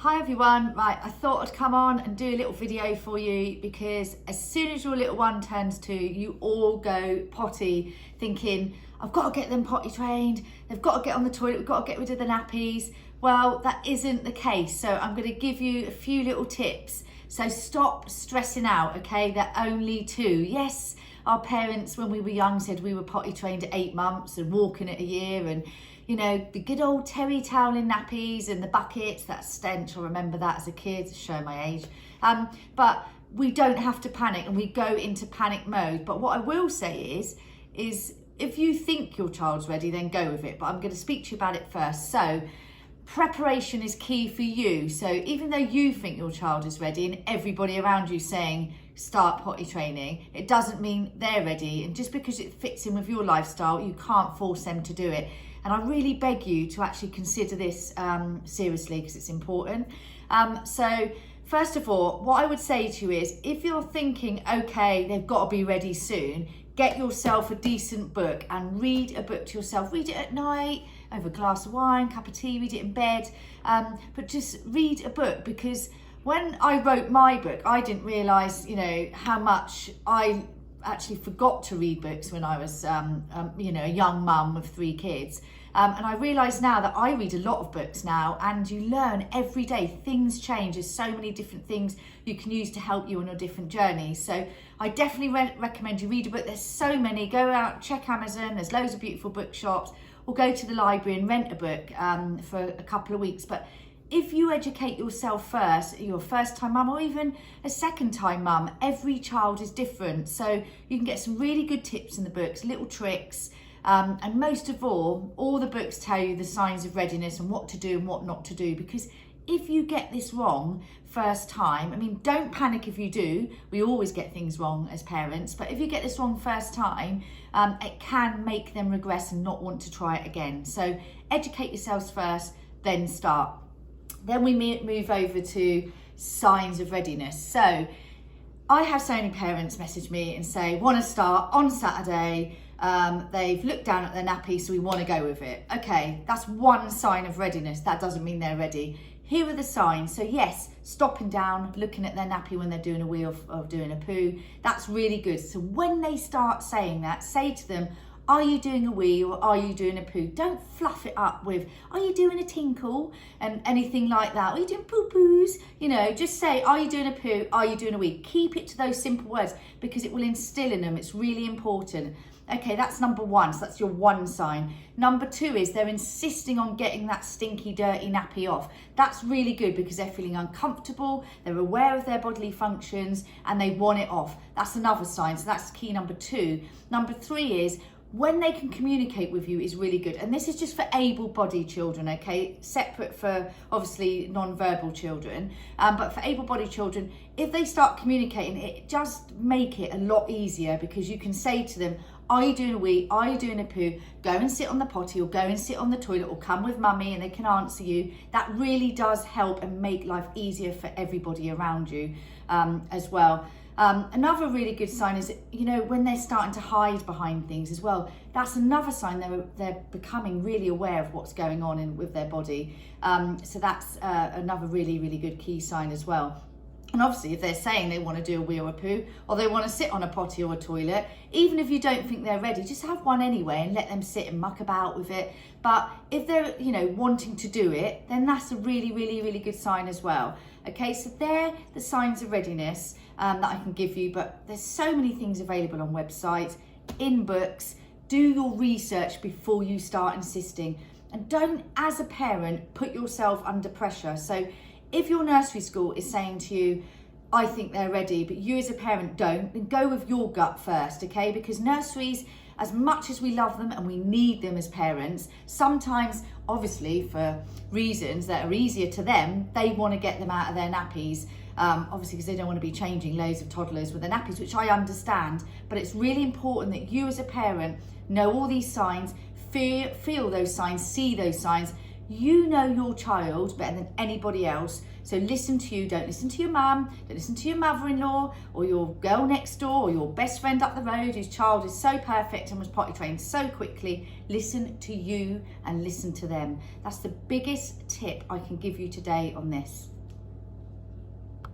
Hi everyone, right, I thought I'd come on and do a little video for you because as soon as your little one turns 2, you all go potty thinking, I've got to get them potty trained, they've got to get on the toilet, we've got to get rid of the nappies. Well, that isn't the case, so I'm going to give you a few little tips. So stop stressing out, okay? They're only 2. Yes, our parents when we were young said we were potty trained at 8 months and walking at a year, and you know, the good old terry toweling nappies and the buckets, that stench, I remember that as a kid, showing my age. But we don't have to panic and we go into panic mode. But what I will say is if you think your child's ready, then go with it. But I'm going to speak to you about it first. So preparation is key for you. So even though you think your child is ready and everybody around you saying start potty training, it doesn't mean they're ready. And just because it fits in with your lifestyle, you can't force them to do it. And I really beg you to actually consider this seriously because it's important. So first of all, what I would say to you is if you're thinking, okay, they've got to be ready soon, get yourself a decent book and read a book to yourself. Read it at night, over a glass of wine, cup of tea, read it in bed. But just read a book, because when I wrote my book, I didn't realise, you know, how much I actually forgot to read books when I was, you know, a young mum with 3 kids. And I realise now that I read a lot of books now, and you learn every day. Things change. There's so many different things you can use to help you on your different journeys. So I definitely recommend you read a book. There's so many. Go out, check Amazon. There's loads of beautiful bookshops, or go to the library and rent a book for a couple of weeks. But if you educate yourself first, you're a first-time mum or even a second-time mum, every child is different. So you can get some really good tips in the books, little tricks. And most of all the books tell you the signs of readiness and what to do and what not to do. Because if you get this wrong first time, I mean, don't panic if you do. We always get things wrong as parents. But if you get this wrong first time, it can make them regress and not want to try it again. So educate yourselves first, then start. Then we move over to signs of readiness. So I have so many parents message me and say, want to start on Saturday. They've looked down at their nappy, so we want to go with it. Okay, that's one sign of readiness. That doesn't mean they're ready. Here are the signs. So yes, stopping down, looking at their nappy when they're doing a wee or doing a poo. That's really good. So when they start saying that, say to them, are you doing a wee or are you doing a poo? Don't fluff it up with, are you doing a tinkle and anything like that? Are you doing poo-poos? You know, just say, are you doing a poo? Are you doing a wee? Keep it to those simple words because it will instill in them. It's really important. Okay, that's number 1. So that's your 1 sign. Number 2 is they're insisting on getting that stinky, dirty nappy off. That's really good because they're feeling uncomfortable, they're aware of their bodily functions, and they want it off. That's another sign. So that's key number 2. Number 3 is when they can communicate with you is really good. And this is just for able-bodied children, okay? Separate for, obviously, non-verbal children. But for able-bodied children, if they start communicating, it just make it a lot easier because you can say to them, are you doing a wee? Are you doing a poo? Go and sit on the potty or go and sit on the toilet or come with mummy and they can answer you. That really does help and make life easier for everybody around you as well. Another really good sign is, you know, when they're starting to hide behind things as well. That's another sign they're becoming really aware of what's going on with their body. So that's another really, really good key sign as well. And obviously, if they're saying they want to do a wee or a poo, or they want to sit on a potty or a toilet, even if you don't think they're ready, just have one anyway and let them sit and muck about with it. But if they're, you know, wanting to do it, then that's a really, really, really good sign as well. Okay, so they're the signs of readiness that I can give you, but there's so many things available on websites, in books. Do your research before you start insisting. And don't, as a parent, put yourself under pressure. So if your nursery school is saying to you, I think they're ready, but you as a parent don't, then go with your gut first, okay? Because nurseries, as much as we love them and we need them as parents, sometimes, obviously, for reasons that are easier to them, they want to get them out of their nappies, obviously because they don't want to be changing loads of toddlers with their nappies, which I understand. But it's really important that you as a parent know all these signs, feel those signs, see those signs. You know your child better than anybody else. So listen to you, don't listen to your mum, don't listen to your mother-in-law or your girl next door or your best friend up the road whose child is so perfect and was potty trained so quickly. Listen to you and listen to them. That's the biggest tip I can give you today on this.